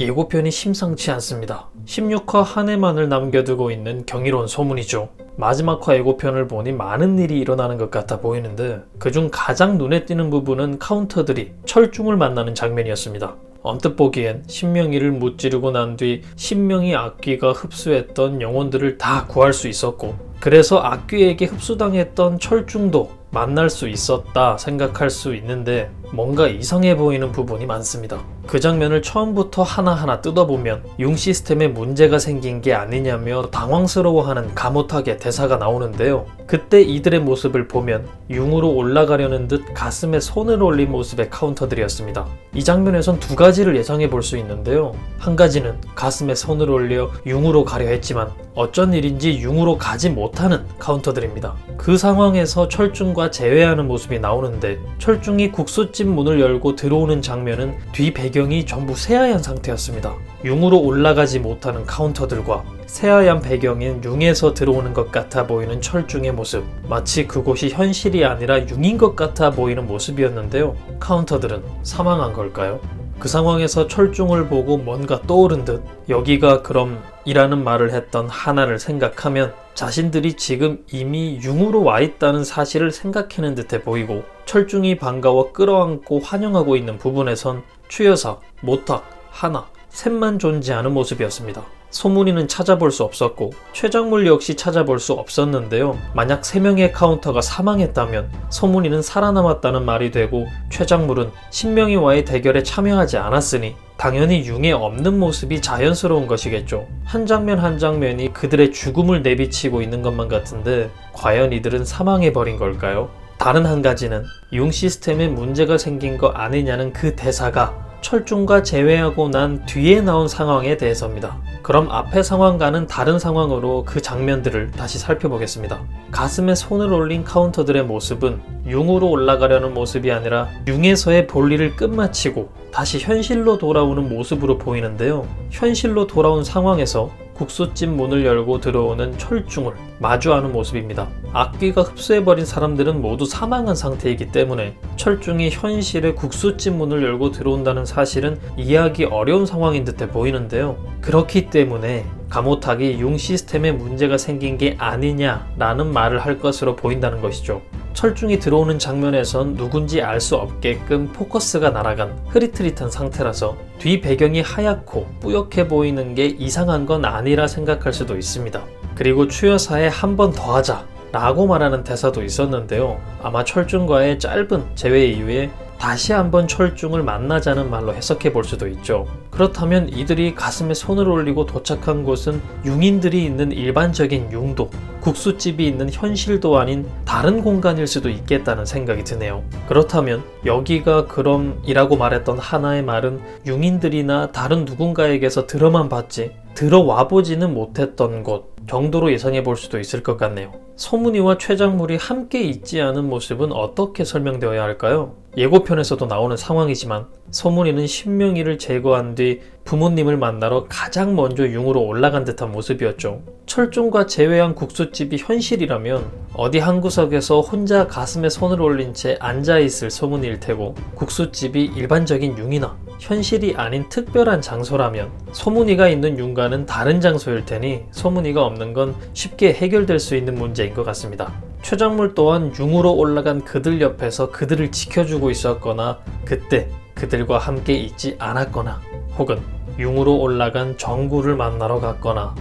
예고편이 심상치 않습니다. 16화 한 해만을 남겨두고 있는 경이로운 소문이죠. 마지막 화 예고편을 보니 많은 일이 일어나는 것 같아 보이는데 그중 가장 눈에 띄는 부분은 카운터들이 철중을 만나는 장면이었습니다. 언뜻 보기엔 신명이를 무찌르고 난 뒤 신명이 악귀가 흡수했던 영혼들을 다 구할 수 있었고, 그래서 악귀에게 흡수당했던 철중도 만날 수 있었다 생각할 수 있는데 뭔가 이상해 보이는 부분이 많습니다. 그 장면을 처음부터 하나하나 뜯어보면 융 시스템에 문제가 생긴 게 아니냐며 당황스러워하는 가모탁의 대사가 나오는데요. 그때 이들의 모습을 보면 융으로 올라가려는 듯 가슴에 손을 올린 모습의 카운터들이었습니다. 이 장면에선 두 가지를 예상해 볼 수 있는데요. 한 가지는 가슴에 손을 올려 융으로 가려 했지만 어쩐 일인지 융으로 가지 못하는 카운터들입니다. 그 상황에서 철중과 재회하는 모습이 나오는데 철중이 국수집 문을 열고 들어오는 장면은 뒤 배경이 전부 새하얀 상태였습니다. 융으로 올라가지 못하는 카운터들과 새하얀 배경인 융에서 들어오는 것 같아 보이는 철중의 모습, 마치 그곳이 현실이 아니라 융인 것 같아 보이는 모습이었는데요. 카운터들은 사망한 걸까요? 그 상황에서 철중을 보고 뭔가 떠오른 듯 여기가 그럼 이라는 말을 했던 하나를 생각하면 자신들이 지금 이미 융으로 와 있다는 사실을 생각하는 듯해 보이고, 철중이 반가워 끌어안고 환영하고 있는 부분에선 추여사, 모탁, 하나, 셋만 존재하는 모습이었습니다. 소문이는 찾아볼 수 없었고 최장물 역시 찾아볼 수 없었는데요. 만약 3명의 카운터가 사망했다면 소문이는 살아남았다는 말이 되고 최장물은 신명이와의 대결에 참여하지 않았으니 당연히 융에 없는 모습이 자연스러운 것이겠죠. 한 장면 한 장면이 그들의 죽음을 내비치고 있는 것만 같은데 과연 이들은 사망해버린 걸까요? 다른 한 가지는 융 시스템에 문제가 생긴 거 아니냐는 그 대사가 철중과 재회하고 난 뒤에 나온 상황에 대해서입니다. 그럼 앞의 상황과는 다른 상황으로 그 장면들을 다시 살펴보겠습니다. 가슴에 손을 올린 카운터들의 모습은 융으로 올라가려는 모습이 아니라 융에서의 볼일을 끝마치고 다시 현실로 돌아오는 모습으로 보이는데요. 현실로 돌아온 상황에서 국수집 문을 열고 들어오는 철중을 마주하는 모습입니다. 악귀가 흡수해버린 사람들은 모두 사망한 상태이기 때문에 철중이 현실의 국수집 문을 열고 들어온다는 사실은 이해하기 어려운 상황인 듯해 보이는데요. 그렇기 때문에 가모탁이 융 시스템에 문제가 생긴 게 아니냐라는 말을 할 것으로 보인다는 것이죠. 철중이 들어오는 장면에선 누군지 알 수 없게끔 포커스가 날아간 흐릿흐릿한 상태라서 뒤 배경이 하얗고 뿌옇게 보이는 게 이상한 건 아니라 생각할 수도 있습니다. 그리고 추여사에 한 번 더 하자 라고 말하는 대사도 있었는데요. 아마 철중과의 짧은 재회 이후에 다시 한번 철중을 만나자는 말로 해석해 볼 수도 있죠. 그렇다면 이들이 가슴에 손을 올리고 도착한 곳은 융인들이 있는 일반적인 융도, 국수집이 있는 현실도 아닌 다른 공간일 수도 있겠다는 생각이 드네요. 그렇다면 여기가 그럼 이라고 말했던 하나의 말은 융인들이나 다른 누군가에게서 들어만 봤지 들어와 보지는 못했던 곳 정도로 예상해 볼 수도 있을 것 같네요. 소문이와 최장물이 함께 있지 않은 모습은 어떻게 설명되어야 할까요? 예고편에서도 나오는 상황이지만 소문이는 신명이를 제거한 뒤 부모님을 만나러 가장 먼저 융으로 올라간 듯한 모습이었죠. 철중과 재회한 국수집이 현실이라면 어디 한 구석에서 혼자 가슴에 손을 올린 채 앉아있을 소문일 테고, 국수집이 일반적인 융이나 현실이 아닌 특별한 장소라면 소문이가 있는 융과는 다른 장소일 테니 소문이가 없는 건 쉽게 해결될 수 있는 문제인 것 같습니다. 최장물 또한 융으로 올라간 그들 옆에서 그들을 지켜주고 있었거나 그때 그들과 함께 있지 않았거나 혹은 융으로 올라간 정구를 만나러 갔거나,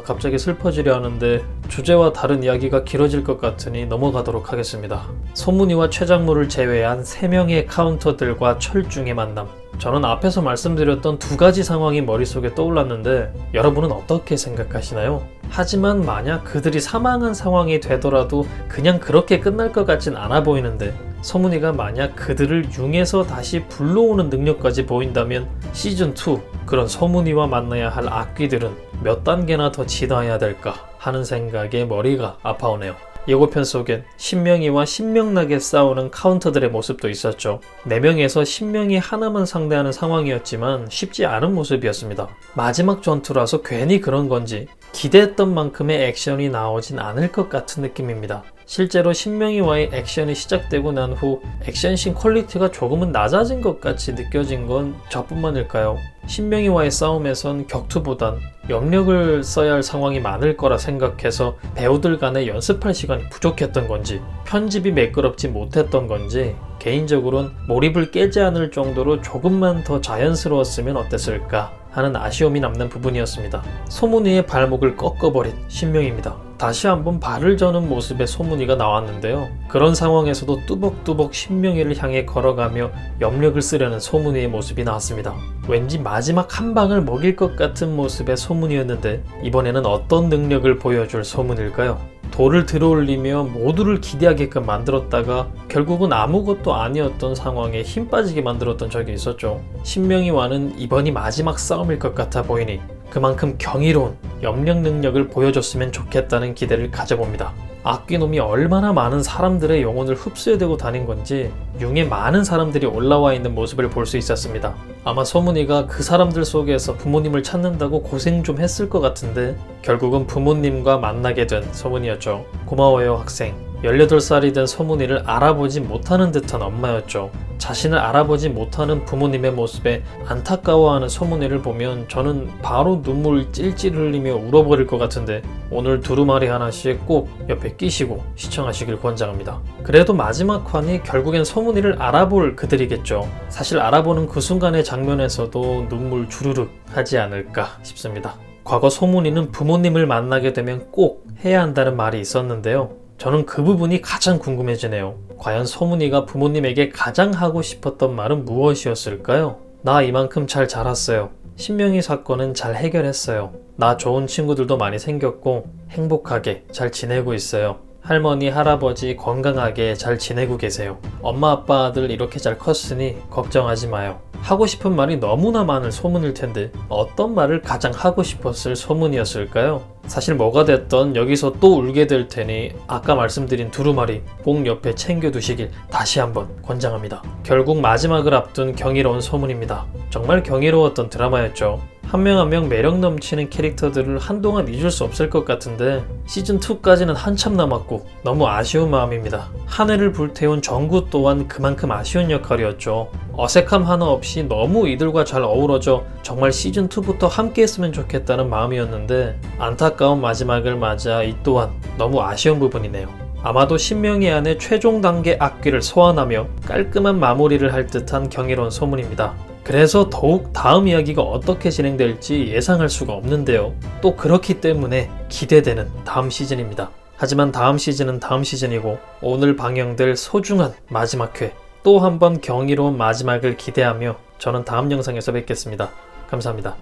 갑자기 슬퍼지려 하는데 주제와 다른 이야기가 길어질 것 같으니 넘어가도록 하겠습니다. 소문이와 최장물을 제외한 3명의 카운터들과 철중의 만남, 저는 앞에서 말씀드렸던 두 가지 상황이 머릿속에 떠올랐는데 여러분은 어떻게 생각하시나요? 하지만 만약 그들이 사망한 상황이 되더라도 그냥 그렇게 끝날 것 같진 않아 보이는데, 소문이가 만약 그들을 융에서 다시 불러오는 능력까지 보인다면 시즌2 그런 소문이와 만나야 할 악귀들은 몇 단계나 더 지나야 될까 하는 생각에 머리가 아파오네요. 예고편 속엔 신명이와 신명나게 싸우는 카운터들의 모습도 있었죠. 4명에서 신명이 하나만 상대하는 상황이었지만 쉽지 않은 모습이었습니다. 마지막 전투라서 괜히 그런 건지 기대했던 만큼의 액션이 나오진 않을 것 같은 느낌입니다. 실제로 신명희와의 액션이 시작되고 난 후 액션씬 퀄리티가 조금은 낮아진 것 같이 느껴진 건 저뿐만일까요? 신명희와의 싸움에선 격투보단 염력을 써야 할 상황이 많을 거라 생각해서 배우들 간에 연습할 시간이 부족했던 건지 편집이 매끄럽지 못했던 건지 개인적으로는 몰입을 깨지 않을 정도로 조금만 더 자연스러웠으면 어땠을까 하는 아쉬움이 남는 부분이었습니다. 소문이의 발목을 꺾어버린 신명희입니다. 다시 한번 발을 저는 모습의 소문이가 나왔는데요. 그런 상황에서도 뚜벅뚜벅 신명희를 향해 걸어가며 염력을 쓰려는 소문이의 모습이 나왔습니다. 왠지 마지막 한 방을 먹일 것 같은 모습의 소문이었는데 이번에는 어떤 능력을 보여줄 소문일까요? 돌을 들어올리며 모두를 기대하게끔 만들었다가 결국은 아무것도 아니었던 상황에 힘 빠지게 만들었던 적이 있었죠. 신명희와는 이번이 마지막 싸움일 것 같아 보이니 그만큼 경이로운 염력 능력을 보여줬으면 좋겠다는 기대를 가져봅니다. 악귀놈이 얼마나 많은 사람들의 영혼을 흡수해대고 다닌 건지 융에 많은 사람들이 올라와 있는 모습을 볼 수 있었습니다. 아마 소문이가 그 사람들 속에서 부모님을 찾는다고 고생 좀 했을 것 같은데 결국은 부모님과 만나게 된 소문이었죠. 고마워요 학생. 18살이 된 소문이를 알아보지 못하는 듯한 엄마였죠. 자신을 알아보지 못하는 부모님의 모습에 안타까워하는 소문이를 보면 저는 바로 눈물 찔찔 흘리며 울어버릴 것 같은데 오늘 두루마리 하나씩 꼭 옆에 끼시고 시청하시길 권장합니다. 그래도 마지막 화니 결국엔 소문이를 알아볼 그들이겠죠. 사실 알아보는 그 순간의 장면에서도 눈물 주르륵 하지 않을까 싶습니다. 과거 소문이는 부모님을 만나게 되면 꼭 해야 한다는 말이 있었는데요. 저는 그 부분이 가장 궁금해지네요. 과연 소문이가 부모님에게 가장 하고 싶었던 말은 무엇이었을까요? 나 이만큼 잘 자랐어요. 신명희 사건은 잘 해결했어요. 나 좋은 친구들도 많이 생겼고 행복하게 잘 지내고 있어요. 할머니, 할아버지 건강하게 잘 지내고 계세요. 엄마, 아빠들 이렇게 잘 컸으니 걱정하지 마요. 하고 싶은 말이 너무나 많을 소문일 텐데 어떤 말을 가장 하고 싶었을 소문이었을까요? 사실 뭐가 됐던 여기서 또 울게 될 테니 아까 말씀드린 두루마리 꼭 옆에 챙겨두시길 다시 한번 권장합니다. 결국 마지막을 앞둔 경이로운 소문입니다. 정말 경이로웠던 드라마였죠. 한 명 한 명 매력 넘치는 캐릭터들을 한동안 잊을 수 없을 것 같은데 시즌2까지는 한참 남았고 너무 아쉬운 마음입니다. 한 해를 불태운 정구 또한 그만큼 아쉬운 역할이었죠. 어색함 하나 없이 너무 이들과 잘 어우러져 정말 시즌2부터 함께 했으면 좋겠다는 마음이었는데 안타까운 마지막을 맞아 이 또한 너무 아쉬운 부분이네요. 아마도 신명희 안에 최종 단계 악귀를 소환하며 깔끔한 마무리를 할 듯한 경이로운 소문입니다. 그래서 더욱 다음 이야기가 어떻게 진행될지 예상할 수가 없는데요. 또 그렇기 때문에 기대되는 다음 시즌입니다. 하지만 다음 시즌은 다음 시즌이고 오늘 방영될 소중한 마지막 회 또 한 번 경이로운 마지막을 기대하며 저는 다음 영상에서 뵙겠습니다. 감사합니다.